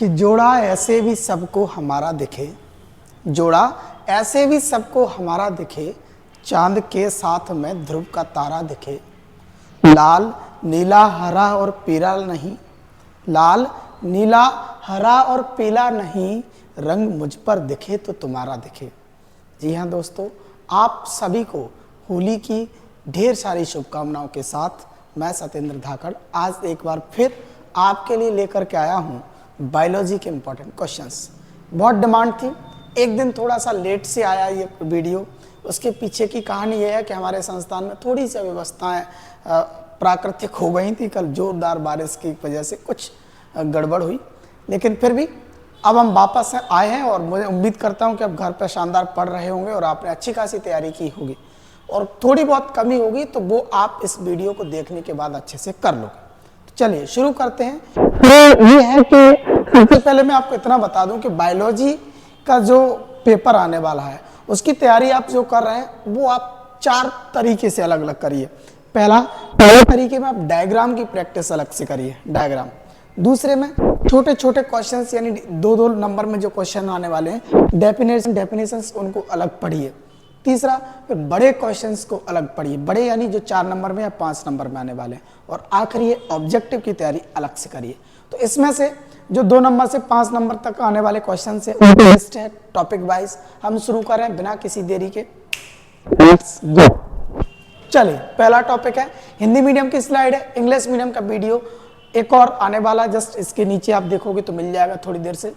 कि जोड़ा ऐसे भी सबको हमारा दिखे, जोड़ा ऐसे भी सबको हमारा दिखे, चांद के साथ में ध्रुव का तारा दिखे। लाल नीला हरा और पीला नहीं, लाल नीला हरा और पीला नहीं, रंग मुझ पर दिखे तो तुम्हारा दिखे। जी हाँ दोस्तों, आप सभी को होली की ढेर सारी शुभकामनाओं के साथ मैं सत्येंद्र धाकड़ आज एक बार फिर आपके लिए लेकर के आया हूँ बायोलॉजी के इम्पोर्टेंट क्वेश्चंस। बहुत डिमांड थी, एक दिन थोड़ा सा लेट से आया ये वीडियो। उसके पीछे की कहानी ये है कि हमारे संस्थान में थोड़ी सी व्यवस्थाएं प्राकृतिक हो गई थी। कल जोरदार बारिश की वजह से कुछ गड़बड़ हुई, लेकिन फिर भी अब हम वापस आए हैं और मुझे उम्मीद करता हूं कि अब घर पर शानदार पढ़ रहे होंगे और आपने अच्छी खासी तैयारी की होगी, और थोड़ी बहुत कमी होगी तो वो आप इस वीडियो को देखने के बाद अच्छे से कर लोगे। तो चलिए शुरू करते हैं। तो ये है कि सबसे पहले मैं आपको इतना बता दूं कि बायोलॉजी का जो पेपर आने वाला है उसकी तैयारी आप जो कर रहे हैं वो आप 4 तरीके से अलग अलग करिए। पहले तरीके में आप डायग्राम की प्रैक्टिस अलग से करिए, डायग्राम। दूसरे में छोटे छोटे क्वेश्चंस, यानी 2-2 नंबर में जो क्वेश्चन आने वाले हैं, डेफिनेशंस उनको अलग पढ़िए। तीसरा, फिर बड़े क्वेश्चंस को अलग पढ़िए, बड़े यानी जो 4 नंबर में या 5 नंबर में आने वाले हैं। और आखिर ये ऑब्जेक्टिव की तैयारी अलग से करिए। तो इसमें से जो 2 नंबर से 5 नंबर तक आने वाले क्वेश्चन से लिस्ट है टॉपिक वाइज। हम शुरू करें बिना किसी देरी के, लेट्स गो। चलिए, पहला टॉपिक है, हिंदी मीडियम की स्लाइड है, इंग्लिश मीडियम का वीडियो एक और आने वाला, जस्ट इसके नीचे आप देखोगे तो मिल जाएगा थोड़ी देर से।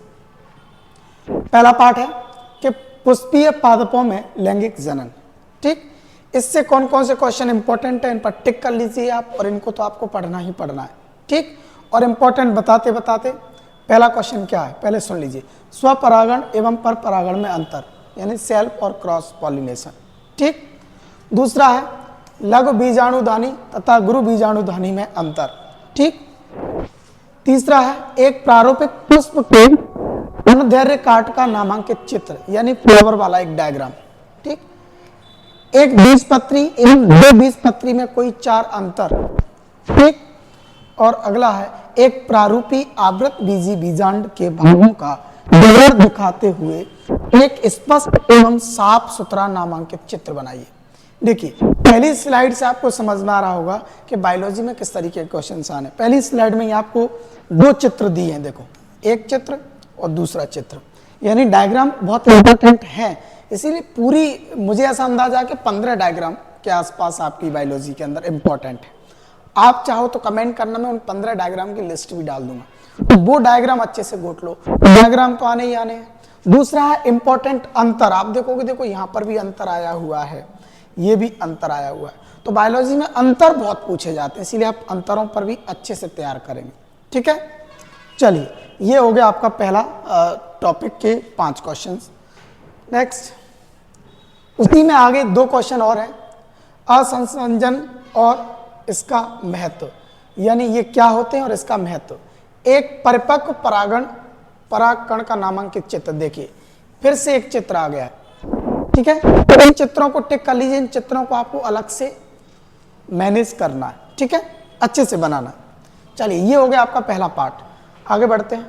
पहला पार्ट है कि पुष्पीय पादपों में लैंगिक जनन। ठीक, इससे कौन कौन से क्वेश्चन इंपॉर्टेंट है इन पर टिक कर लीजिए आप, और इनको तो आपको पढ़ना ही पढ़ना है। ठीक, और इंपॉर्टेंट बताते बताते पहला क्वेश्चन क्या है पहले सुन लीजिए। स्वपरागण एवं पर परागण में अंतर, यानी सेल्फ और क्रॉस पॉलिनेशन। ठीक, दूसरा है लघु बीजाणुधानी तथा गुरु बीजाणुधानी में अंतर। ठीक, तीसरा है एक प्रारूपिक पुष्प के अनुदैर्घ्य काट का नामांकित चित्र, यानी फ्लावर वाला एक डायग्राम। ठीक, एक बीजपत्री एवं 2 बीजपत्री में कोई 4 अंतर। ठीक, और अगला है एक प्रारूपी आवृत बीजी बीजांड के भागों का विवरण दिखाते हुए एक स्पष्ट एवं साफ सुथरा नामांकित चित्र बनाइए। देखिए, पहली स्लाइड से आपको समझ में आ रहा होगा कि बायोलॉजी में किस तरीके के क्वेश्चंस आने। पहली स्लाइड में आपको 2 चित्र दिए हैं, देखो, एक चित्र और दूसरा चित्र, यानी डायग्राम बहुत इंपॉर्टेंट है। इसीलिए पूरी मुझे ऐसा अंदाजा है कि 15 डायग्राम के आसपास आपकी बायोलॉजी के अंदर इंपॉर्टेंट है। आप चाहो तो कमेंट करना, मैं उन 15 डायग्राम की लिस्ट भी डाल दूंगा, तो वो डायग्राम अच्छे से गोट लो। डायग्राम तो आने ही आने हैं। दूसरा है इंपॉर्टेंट अंतर। आप देखोगे, देखो यहाँ पर भी अंतर आया हुआ है, ये भी अंतर आया हुआ है। तो बायोलॉजी में अंतर बहुत पूछे जाते हैं, इसीलिए आप अंतरों पर भी अच्छे से तैयार करेंगे। ठीक है, चलिए, ये हो गया आपका पहला टॉपिक के 5 क्वेश्चंस। नेक्स्ट, उसी में आगे 2 क्वेश्चन और हैं, असंसंजन और इसका महत्व, यानी ये क्या होते हैं और इसका महत्व। एक परिपक्व परागकण का नामांकित चित्र। देखिए, फिर से एक चित्र आ गया है। ठीक है, तो इन चित्रों को टिक कर लीजिए। इन चित्रों को आपको अलग से मैनेज करना है, ठीक है, अच्छे से बनाना। चलिए, ये हो गया आपका पहला पार्ट। आगे बढ़ते हैं।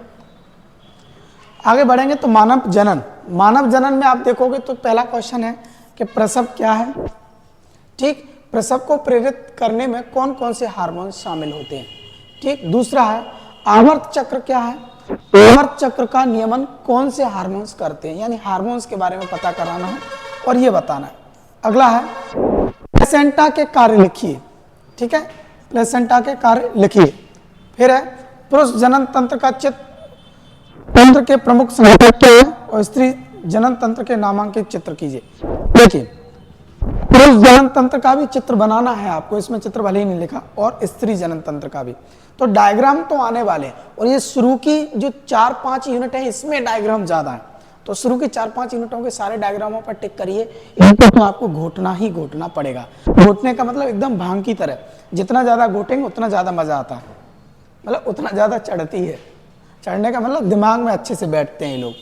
आगे बढ़ेंगे तो मानव जनन। मानव जनन में आप देखोगे तो पहला क्वेश्चन है कि प्रसव क्या है। ठीक, प्रसव को प्रेरित करने में कौन कौन से हार्मोन शामिल होते हैं। ठीक, दूसरा है आवर्त चक्र क्या है। आवर्त चक्र का नियमन कौन से हार्मोन्स करते हैं, यानी हार्मोन्स के बारे में पता कराना है और ये बताना है। अगला है प्लेसेंटा के कार्य लिखिए। ठीक है, प्लेसेंटा के कार्य लिखिए। फिर है पुरुष जनन तंत्र का तंत्र के प्रमुख संघटक क्या है, और स्त्री जनन तंत्र के नामांकित चित्र कीजिए। देखिए, पुरुष जनन तंत्र का भी चित्र बनाना है आपको, इसमें चित्र भले ही नहीं लिखा, और स्त्री जनन तंत्र का भी। तो डायग्राम तो आने वाले हैं, और ये शुरू की जो 4-5 यूनिट है इसमें डायग्राम ज्यादा है। तो शुरू की 4-5 यूनिटों के सारे डायग्रामों पर टिक करिए। इनको तो आपको घोटना ही घोटना पड़ेगा। घोटने का मतलब एकदम भांग की तरह, जितना ज्यादा घोटेंगे उतना ज्यादा मजा आता है, मतलब उतना ज्यादा चढ़ती है। चढ़ने का मतलब दिमाग में अच्छे से बैठते हैं ये लोग।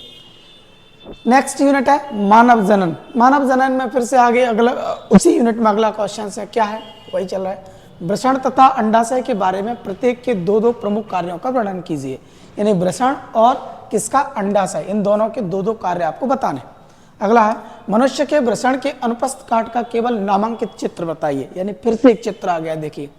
नेक्स्ट यूनिट है मानव जनन। मानव जनन में फिर से आगे अगला उसी यूनिट में अगला क्वेश्चन है, क्या है वही चल रहा है। वृषण तथा अंडाशय के बारे में प्रत्येक के दो दो प्रमुख कार्यों का वर्णन कीजिए। यानी वृषण और किसका, अंडाशय, इन दोनों के दो दो कार्य आपको बताने। अगला है मनुष्य के वृषण के अनुप्रस्थ काट का केवल नामांकित चित्र बताइए। यानी फिर से एक चित्र आ गया, देखिए,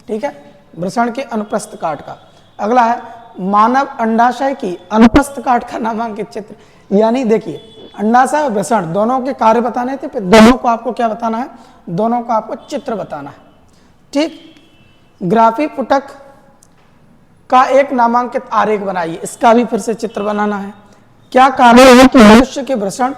ठीक है, वृषण के अनुप्रस्थ काट का। अगला है मानव अंडाशय की अनुप्रस्थ काट का नामांकित चित्र। यानी देखिए अंडाशय और वृषण दोनों के कार्य बताने थे, फिर दोनों को आपको क्या बताना है, दोनों को आपको चित्र बताना है। ठीक, ग्राफी पुटक का एक नामांकित आरेख बनाइए, इसका भी फिर से चित्र बनाना है। क्या कारण है कि मनुष्य के वृषण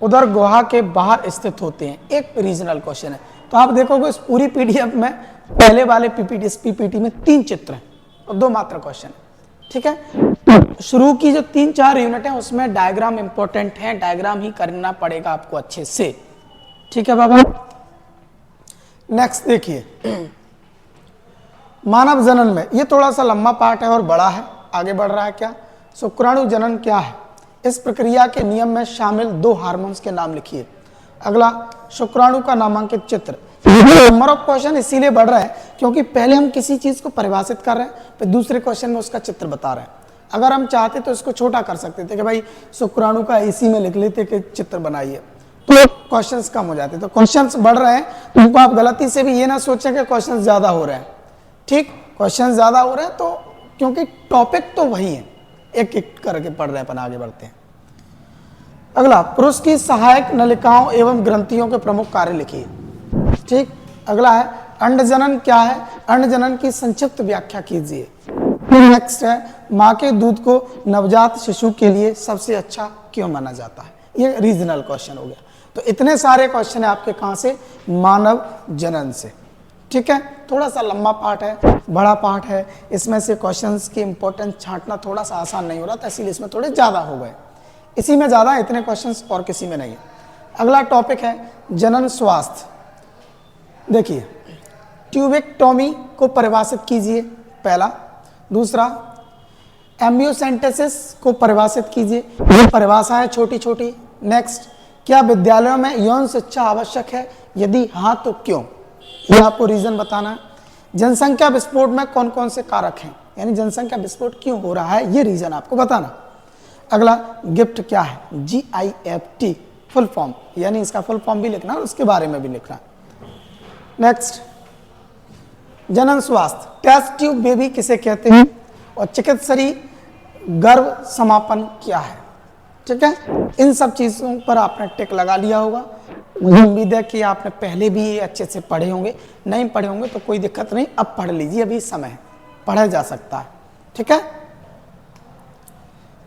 उदर गुहा के बाहर स्थित होते हैं? एक रीजनल क्वेश्चन है। तो आप देखोगे इस पूरी पीडीएफ में पहले वाले पीपीटी में 3 चित्र हैं और 2 मात्र क्वेश्चन है। ठीक है, तो शुरू की जो 3-4 यूनिट है उसमें डायग्राम इंपॉर्टेंट है, डायग्राम ही करना पड़ेगा आपको अच्छे से। ठीक है बाबा, नेक्स्ट देखिए मानव जनन में, ये थोड़ा सा लंबा पार्ट है और बड़ा है, आगे बढ़ रहा है। क्या शुक्राणु जनन क्या है? इस प्रक्रिया के नियम में शामिल 2 हार्मोन्स के नाम लिखिए। अगला शुक्राणु का नामांकित चित्र। नंबर ऑफ क्वेश्चन इसीलिए बढ़ रहा है क्योंकि पहले हम किसी चीज को परिभाषित कर रहे हैं, फिर दूसरे क्वेश्चन में उसका चित्र बता रहे हैं। अगर हम चाहते तो इसको छोटा कर सकते थे कि भाई शुक्राणु का इसी में लिख लेते कि चित्र बनाइए, तो क्वेश्चंस कम हो जाते। तो क्वेश्चंस बढ़ रहे हैं, तुमको आप गलती से भी ये ना सोचें कि क्वेश्चंस ज्यादा हो रहे हैं। ठीक, क्वेश्चन ज्यादा हो रहे हैं तो क्योंकि टॉपिक तो वही है, एक एक करके पढ़ रहे हैं, अपन आगे बढ़ते हैं। अगला पुरुष की सहायक नलिकाओं एवं ग्रंथियों के प्रमुख कार्य लिखिए। ठीक, अगला है अंडजनन क्या है? अंडजनन की संक्षिप्त व्याख्या कीजिए। नेक्स्ट है मां के दूध को नवजात शिशु के लिए सबसे अच्छा क्यों माना जाता है? ये रीजनल क्वेश्चन हो गया। तो इतने सारे क्वेश्चन है आपके कहां से? मानव जनन से। ठीक है, थोड़ा सा लंबा पार्ट है, बड़ा पार्ट है, इसमें से क्वेश्चंस की इंपॉर्टेंस छांटना थोड़ा सा आसान नहीं हो रहा था, इसीलिए इसमें थोड़े ज्यादा हो गए। इसी में ज्यादा, इतने क्वेश्चंस और किसी में नहीं है। अगला टॉपिक है जनन स्वास्थ्य। देखिए ट्यूबेक्टोमी को परिभाषित कीजिए, पहला। दूसरा एम्ब्रियोसेंटेसिस को परिभाषित कीजिए, ये परिभाषा है छोटी छोटी। नेक्स्ट, क्या विद्यालयों में यौन शिक्षा आवश्यक है? यदि हाँ तो क्यों? ये आपको रीजन बताना है। जनसंख्या विस्फोट में कौन कौन से कारक हैं? यानी जनसंख्या विस्फोट क्यों हो रहा है, ये रीजन आपको बताना। अगला गिफ्ट क्या है? GIFT फुल फॉर्म, यानी इसका फुल फॉर्म भी लिखना, उसके बारे में भी लिखना। नेक्स्ट जनन स्वास्थ्य, टेस्ट ट्यूब बेबी किसे कहते हैं? और चिकित्सरी गर्भ समापन क्या है? ठीक है, इन सब चीजों पर आपने टिक लगा लिया होगा। मुझे उम्मीद है कि आपने पहले भी ये अच्छे से पढ़े होंगे, नहीं पढ़े होंगे तो कोई दिक्कत नहीं, अब पढ़ लीजिए, अभी समय है, पढ़ा जा सकता है। ठीक है,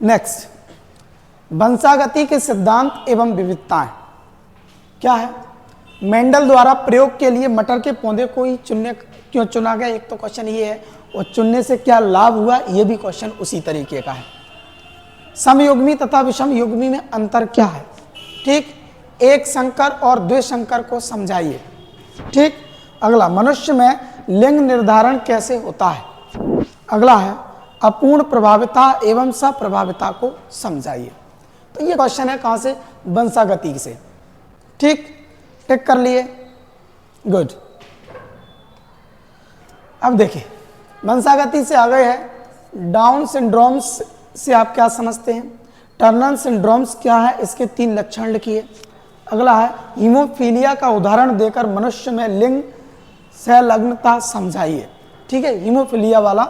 नेक्स्ट वंशागति के सिद्धांत एवं विविधताएं क्या है? मेंडल द्वारा प्रयोग के लिए मटर के पौधे को ही क्यों चुना गया? एक तो क्वेश्चन ये है, और चुनने से क्या लाभ हुआ, ये भी क्वेश्चन उसी तरीके का है। समयुग्मी तथा विषम युग्मी में अंतर क्या है? ठीक, एक संकर और द्विसंकर को समझाइए। ठीक, अगला मनुष्य में लिंग निर्धारण कैसे होता है? अगला है अपूर्ण प्रभाविता एवं सप्रभाविता को समझाइए। तो ये क्वेश्चन है कहां से? वंशागति से। ठीक, टिक कर लिए, गुड। अब देखिए वंशागति से आ गए हैं डाउन सिंड्रोम्स से आप क्या समझते हैं? टर्नर सिंड्रोम्स क्या है, इसके 3 लक्षण लिखिए। अगला है हीमोफीलिया का उदाहरण देकर मनुष्य में लिंग संलग्नता समझाइए। ठीक है, हीमोफीलिया वाला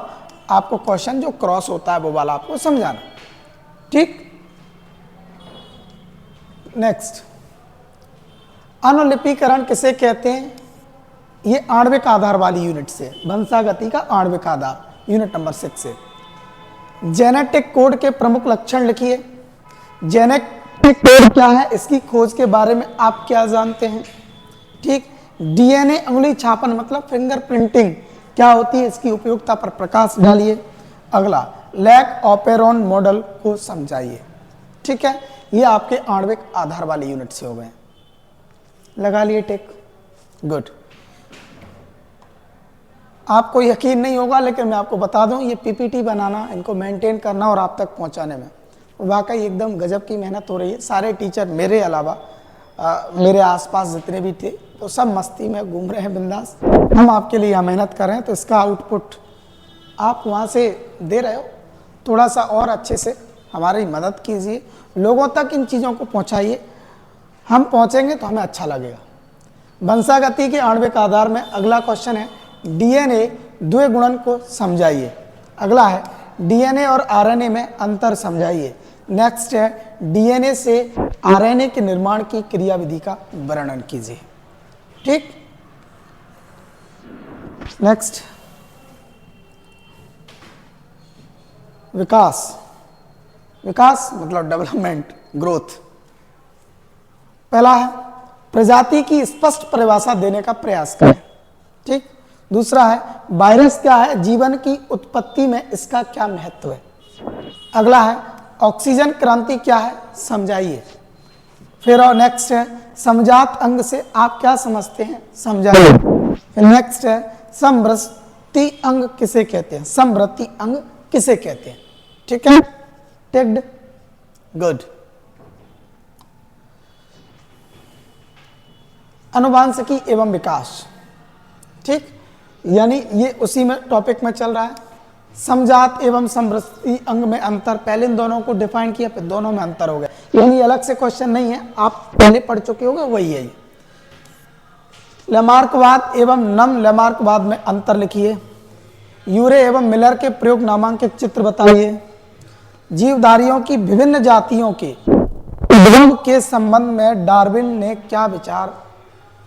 आपको क्वेश्चन जो क्रॉस होता है वो वाला आपको समझाना। ठीक, नेक्स्ट अनुलिपीकरण किसे कहते हैं? ये आणविक आधार वाली यूनिट से, वंशागति का आणविक आधार यूनिट नंबर 6 से। जेनेटिक कोड के प्रमुख लक्षण लिखिए। जेनेटिक कोड क्या है, इसकी खोज के बारे में आप क्या जानते हैं? ठीक, DNA उंगली छापन मतलब फिंगरप्रिंटिंग क्या होती है, इसकी उपयोगिता पर प्रकाश डालिए। अगला लैक ऑपेरॉन मॉडल को समझाइए। ठीक है, ये आपके आणविक आधार वाली यूनिट से हो गए, लगा लिए टिक, गुड। आपको यकीन नहीं होगा लेकिन मैं आपको बता दूं, ये PPT बनाना, इनको मेंटेन करना और आप तक पहुंचाने में वाकई एकदम गजब की मेहनत हो रही है। सारे टीचर मेरे अलावा मेरे आसपास जितने भी थे तो सब मस्ती में घूम रहे हैं बिंदास। हम आपके लिए यहाँ मेहनत कर रहे हैं, तो इसका आउटपुट आप वहाँ से दे रहे हो। थोड़ा सा और अच्छे से हमारी मदद कीजिए, लोगों तक इन चीज़ों को पहुँचाइए। हम पहुँचेंगे तो हमें अच्छा लगेगा। वंशागति के आणविक आधार में अगला क्वेश्चन है, डीएनए द्विगुणन को समझाइए। अगला है डीएनए और आरएनए में अंतर समझाइए। नेक्स्ट है डीएनए से आरएनए के निर्माण की क्रियाविधि का वर्णन कीजिए। ठीक, नेक्स्ट विकास। विकास मतलब डेवलपमेंट, ग्रोथ। पहला है प्रजाति की स्पष्ट परिभाषा देने का प्रयास करें। ठीक, दूसरा है वायरस क्या है, जीवन की उत्पत्ति में इसका क्या महत्व है। अगला है ऑक्सीजन क्रांति क्या है, समझाइए। फिर और नेक्स्ट है समजात अंग से आप क्या समझते हैं, समझाइए। फिर नेक्स्ट है समवृत्ति अंग किसे कहते हैं, समवृत्ति अंग किसे कहते हैं। ठीक है, टिक्ड, गुड। अनुवांशिकी एवं विकास। ठीक, यानी ये उसी में टॉपिक में चल रहा है। समजात एवं समवृत्ति अंग में अंतर, पहले इन दोनों को डिफाइन किया, फिर दोनों में अंतर हो गया। यानी अलग से क्वेश्चन नहीं है, आप पहले पढ़ चुके होंगे, वही है। लैमार्कवाद एवं नम लैमार्कवाद में अंतर लिखिए। यूरे एवं मिलर के प्रयोग नामांकित चित्र बताइए। जीवधारियों की विभिन्न जातियों के उद्भव के संबंध में डार्विन ने क्या विचार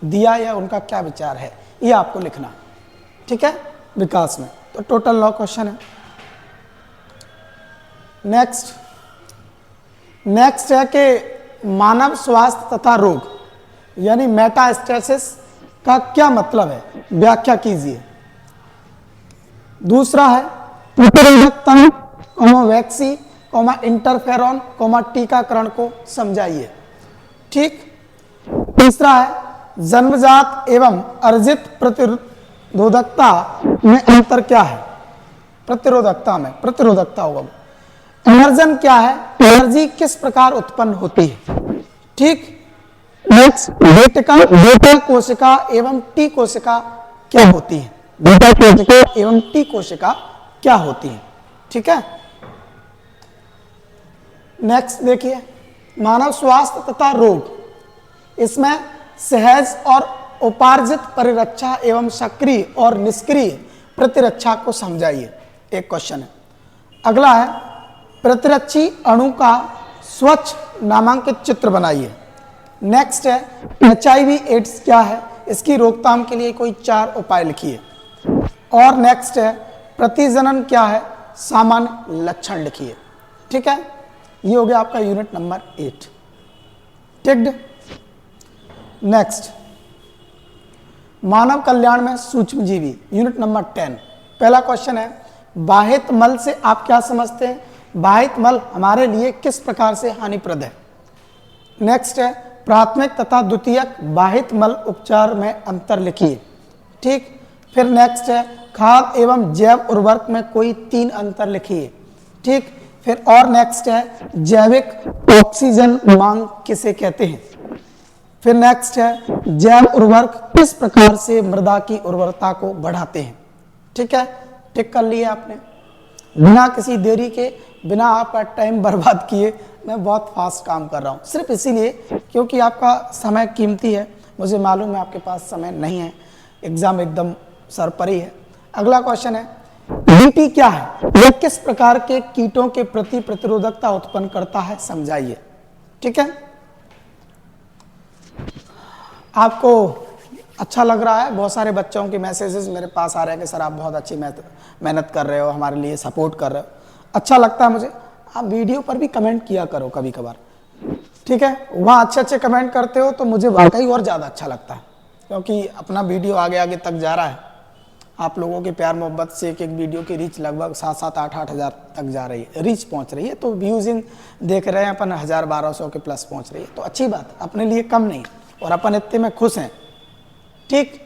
दिया या उनका क्या विचार है, ये आपको लिखना। ठीक है, विकास में तो टोटल 9 क्वेश्चन है। नेक्स्ट है कि मानव स्वास्थ्य तथा रोग यानी मेटास्टेसिस का क्या मतलब है, व्याख्या कीजिए। दूसरा है प्रतिरोधक तंत्र, वैक्सी, इंटरफेरॉन, टीकाकरण को समझाइए। ठीक, तीसरा है जन्मजात एवं अर्जित प्रतिरोधकता में अंतर क्या है। प्रतिरोधकता में प्रतिरोधकता होगा। एनर्जन क्या है, एनर्जी किस प्रकार उत्पन्न होती है। ठीक, नेक्स्ट बेटा कोशिका एवं टी कोशिका क्या होती है, बेटा कोशिका एवं टी कोशिका क्या होती है। ठीक है, नेक्स्ट देखिए मानव स्वास्थ्य तथा रोग, इसमें सहज और उपार्जित परिरक्षा एवं सक्रिय और निष्क्रिय प्रतिरक्षा को समझाइए, एक क्वेश्चन है। अगला है प्रतिरक्षी अणु का स्वच्छ नामांकित चित्र बनाइए। नेक्स्ट है HIV एड्स क्या है, इसकी रोकथाम के लिए कोई 4 उपाय लिखिए। और नेक्स्ट है प्रतिजनन क्या है, सामान्य लक्षण लिखिए। ठीक है, ये हो गया आपका यूनिट नंबर 8। टिक्ड। नेक्स्ट मानव कल्याण में सूक्ष्मजीवी, यूनिट नंबर 10। पहला क्वेश्चन है बाहित मल से आप क्या समझते हैं, बाहित मल हमारे लिए किस प्रकार से हानिप्रद है। नेक्स्ट है प्राथमिक तथा द्वितीयक बाहित मल उपचार में अंतर लिखिए। ठीक, फिर नेक्स्ट है खाद एवं जैव उर्वरक में कोई 3 अंतर लिखिए। ठीक, फिर और नेक्स्ट है जैविक ऑक्सीजन मांग किसे कहते हैं। फिर नेक्स्ट है जैव उर्वरक किस प्रकार से मृदा की उर्वरता को बढ़ाते हैं। ठीक है, टिक कर लिए आपने, बिना किसी देरी के, बिना आपका टाइम बर्बाद किए। मैं बहुत फास्ट काम कर रहा हूँ सिर्फ इसीलिए क्योंकि आपका समय कीमती है। मुझे मालूम है आपके पास समय नहीं है, एग्जाम एकदम सर पर ही है। अगला क्वेश्चन है बीटी क्या है, यह किस प्रकार के कीटों के प्रति प्रतिरोधकता उत्पन्न करता है, समझाइए। ठीक है, आपको अच्छा लग रहा है। बहुत सारे बच्चों के मैसेजेस मेरे पास आ रहे हैं कि सर आप बहुत अच्छी मेहनत कर रहे हो, हमारे लिए सपोर्ट कर रहे हो। अच्छा लगता है मुझे। आप वीडियो पर भी कमेंट किया करो कभी कभार। ठीक है, वहाँ अच्छे कमेंट करते हो तो मुझे वाकई और ज़्यादा अच्छा लगता है, क्योंकि अपना वीडियो आगे आगे तक जा रहा है। आप लोगों के प्यार मोहब्बत से एक वीडियो की रीच लगभग 7-7, 8-8 हज़ार तक जा रही है, रीच पहुँच रही है। तो व्यूज़ इन देख रहे हैं अपन 1000-1200 के प्लस पहुँच रही है, तो अच्छी बात, अपने लिए कम नहीं, और अपन इतने में खुश हैं। ठीक,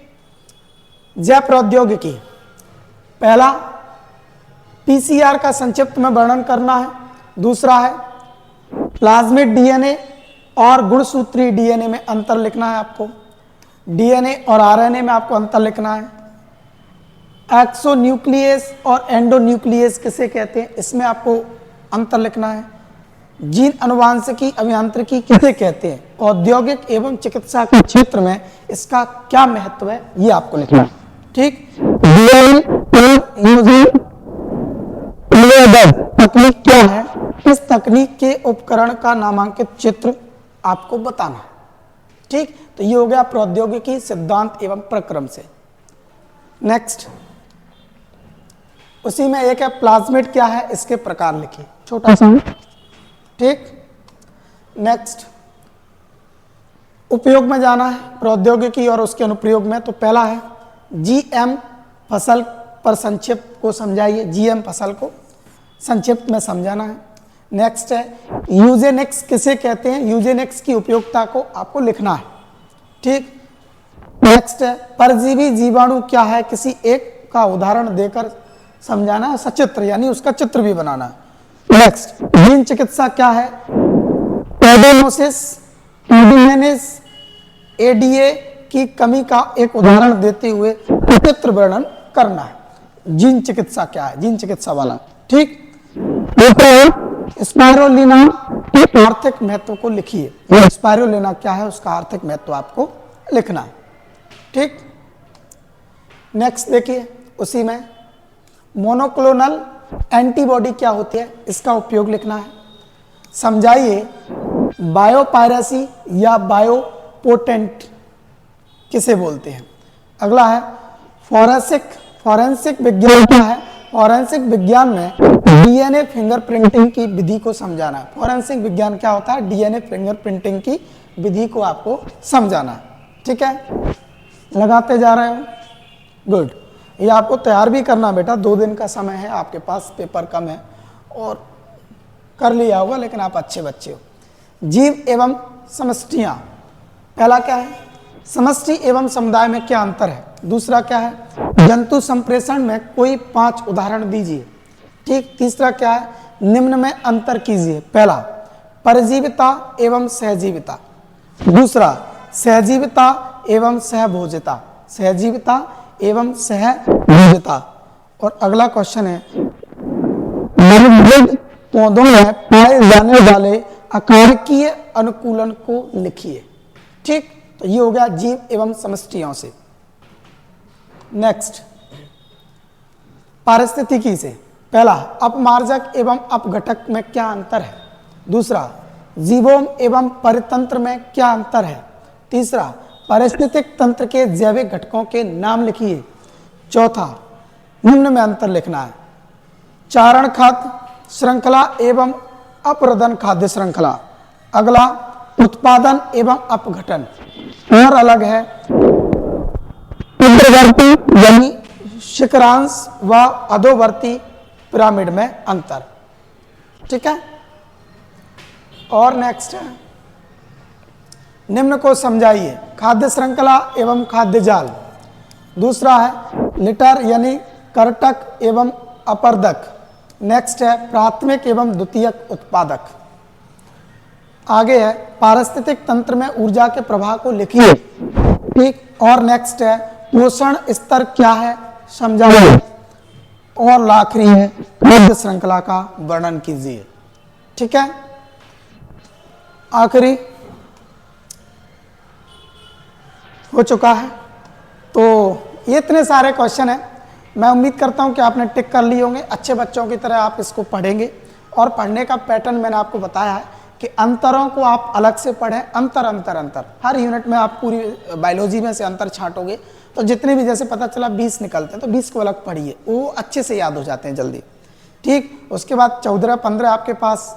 जैव प्रौद्योगिकी, पहला PCR का संक्षिप्त में वर्णन करना है। दूसरा है प्लाज्मिड DNA और गुणसूत्रीय DNA में अंतर लिखना है आपको। DNA और RNA में आपको अंतर लिखना है। एक्सोन्यूक्लियस और एंडोन्यूक्लियस किसे कहते हैं, इसमें आपको अंतर लिखना है। जीन अनुवांशिकी अभियांत्रिकी किसे कहते हैं, औद्योगिक एवं चिकित्सा के क्षेत्र में इसका क्या महत्व है, ये आपको लिखना है। ठीक, तकनीक क्या है, इस तकनीक के उपकरण का नामांकित चित्र आपको बताना है। ठीक, तो ये हो गया प्रौद्योगिकी सिद्धांत एवं प्रक्रम से। नेक्स्ट, उसी में एक है प्लाज्मिड क्या है, इसके प्रकार लिखिए, छोटा सा। ठीक, नेक्स्ट, उपयोग में जाना है प्रौद्योगिकी और उसके अनुप्रयोग में। तो पहला है जीएम फसल पर संक्षिप्त को समझाइए, जीएम फसल को संक्षिप्त में समझाना है। नेक्स्ट है यूजेनिक्स किसे कहते हैं, यूजेनिक्स की उपयोगिता को आपको लिखना है। ठीक, नेक्स्ट है परजीवी जीवाणु क्या है, किसी एक का उदाहरण देकर समझाना है, सचित्र यानी उसका चित्र भी बनाना है। नेक्स्ट, जीन चिकित्सा क्या है, एडेनोसिस एडिनेसिस एडीए की कमी का एक उदाहरण देते हुए चित्र वर्णन करना है। जीन चिकित्सा क्या है, जीन चिकित्सा वाला। ठीक, स्पाइरुलिना के आर्थिक महत्व को लिखिए, स्पाइरुलिना क्या है उसका आर्थिक महत्व आपको लिखना है। ठीक, नेक्स्ट देखिए, उसी में मोनोक्लोनल एंटीबॉडी क्या होती है, इसका उपयोग लिखना है। समझाइए बायोपायरेसी या बायोपोटेंट किसे बोलते हैं। अगला है फॉरेंसिक विज्ञान क्या है, फॉरेंसिक विज्ञान में डीएनए फिंगरप्रिंटिंग की विधि को समझाना है। फॉरेंसिक विज्ञान क्या होता है, डीएनए फिंगरप्रिंटिंग की विधि को आपको समझाना है। ठीक है, लगाते जा रहे हो, गुड। ये आपको तैयार भी करना बेटा, 2 दिन का समय है आपके पास, पेपर कम है और कर लिया होगा, लेकिन आप अच्छे बच्चे हो। जीव एवं समष्टियां, पहला क्या है, समष्टि एवं समुदाय में क्या अंतर है। दूसरा क्या है, जंतु संप्रेषण में कोई 5 उदाहरण दीजिए। ठीक, तीसरा क्या है, निम्न में अंतर कीजिए। पहला परजीविता एवं सहजीविता, दूसरा सहजीविता एवं सहभोजिता, सहजीविता एवं सहभोजिता। और अगला क्वेश्चन है निर्मृग पौधों में पाए जाने वाले अकारकीय अनुकूलन को लिखिए। ठीक, तो ये हो गया जीव एवं समष्टियों से। नेक्स्ट, पारिस्थितिकी से, पहला अपमार्जक एवं अपघटक में क्या अंतर है। दूसरा जीवोम एवं परितंत्र में क्या अंतर है। तीसरा पारिस्थितिक तंत्र के जैविक घटकों के नाम लिखिए। चौथा निम्न में अंतर लिखना है, चारण खाद्य श्रृंखला एवं अप्रदन खाद्य श्रृंखला। अगला उत्पादन एवं अपघटन, और अलग है ऊर्ध्ववर्ती यानी शिखरांश व अधोवर्ती पिरामिड में अंतर। ठीक है, और नेक्स्ट है निम्न को समझाइए, खाद्य श्रृंखला एवं खाद्य जाल। दूसरा है लिटर यानी करटक एवं अपर्दक। नेक्स्ट है प्राथमिक एवं द्वितीयक उत्पादक। आगे है पारिस्थितिक तंत्र में ऊर्जा के प्रवाह को लिखिए। ठीक, और नेक्स्ट है पोषण स्तर क्या है समझाइए। और आखिरी है खाद्य श्रृंखला का वर्णन कीजिए। ठीक है, आखिरी हो चुका है। तो ये इतने सारे क्वेश्चन हैं, मैं उम्मीद करता हूं कि आपने टिक कर लिए होंगे। अच्छे बच्चों की तरह आप इसको पढ़ेंगे, और पढ़ने का पैटर्न मैंने आपको बताया है कि अंतरों को आप अलग से पढ़ें। अंतर अंतर अंतर हर यूनिट में आप पूरी बायोलॉजी में से अंतर छांटोगे तो जितने भी, जैसे पता चला 20 निकलते हैं तो 20 को अलग पढ़िए, वो अच्छे से याद हो जाते हैं जल्दी। ठीक, उसके बाद 14-15 आपके पास,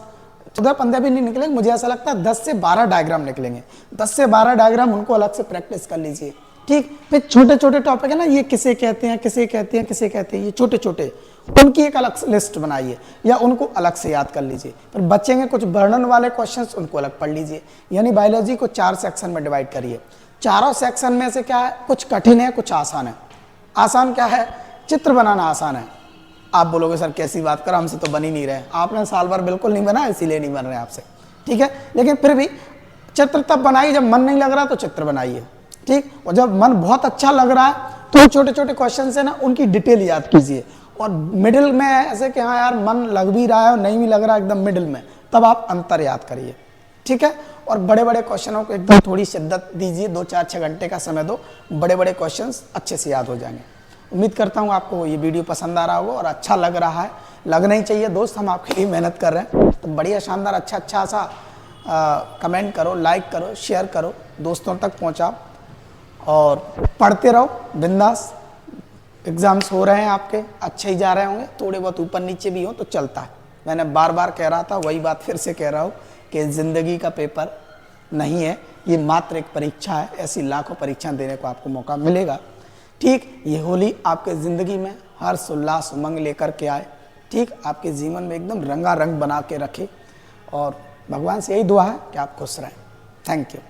14-15 भी नहीं निकलेंगे, मुझे ऐसा लगता है 10 से 12 डायग्राम निकलेंगे। 10 से 12 डायग्राम उनको अलग से प्रैक्टिस कर लीजिए। ठीक, फिर छोटे छोटे टॉपिक है ना, ये किसे कहते हैं, किसे कहते हैं, किसे कहते हैं, ये छोटे छोटे, उनकी एक अलग लिस्ट बनाइए या उनको अलग से याद कर लीजिए। फिर बचेंगे कुछ वर्णन वाले क्वेश्चंस, उनको अलग पढ़ लीजिए। यानी बायोलॉजी को 4 सेक्शन में डिवाइड करिए। चारों सेक्शन में से क्या है, कुछ कठिन है, कुछ आसान है। आसान क्या है, चित्र बनाना आसान है। आप बोलोगे सर कैसी बात कर, हमसे तो बन ही नहीं रहे। आपने साल भर बिल्कुल नहीं बना, इसीलिए नहीं बन रहे आपसे। ठीक है, लेकिन फिर भी चित्र तब बनाइए जब मन नहीं लग रहा तो चित्र बनाइए। ठीक, और जब मन बहुत अच्छा लग रहा है तो छोटे छोटे क्वेश्चन है ना, उनकी डिटेल याद कीजिए। और मिडिल में ऐसे कि हाँ यार मन लग भी रहा है और नहीं भी लग रहा है, एकदम मिडिल में, तब आप अंतर याद करिए, ठीक है। और बड़े बड़े क्वेश्चनों को एकदम थोड़ी शिद्दत दीजिए, 2-4-6 घंटे का समय दो, बड़े बड़े क्वेश्चंस अच्छे से याद हो जाएंगे। उम्मीद करता हूँ आपको ये वीडियो पसंद आ रहा होगा और अच्छा लग रहा है, लगना ही चाहिए दोस्त, हम आपके लिए मेहनत कर रहे हैं। तो बढ़िया शानदार अच्छा सा कमेंट करो, लाइक करो, शेयर करो, दोस्तों तक पहुँचाओ और पढ़ते रहो बिंदास। एग्ज़ाम्स हो रहे हैं आपके, अच्छे ही जा रहे होंगे, थोड़े बहुत ऊपर नीचे भी हो तो चलता है। मैंने बार बार कह रहा था, वही बात फिर से कह रहा हूँ कि ज़िंदगी का पेपर नहीं है, ये मात्र एक परीक्षा है। ऐसी लाखों परीक्षाएं देने को आपको मौका मिलेगा, ठीक। ये होली आपके ज़िंदगी में हर्ष उल्लास उमंग लेकर के आए, ठीक, आपके जीवन में एकदम रंगारंग बना के रखे। और भगवान से यही दुआ है कि आप खुश रहें। Thank you.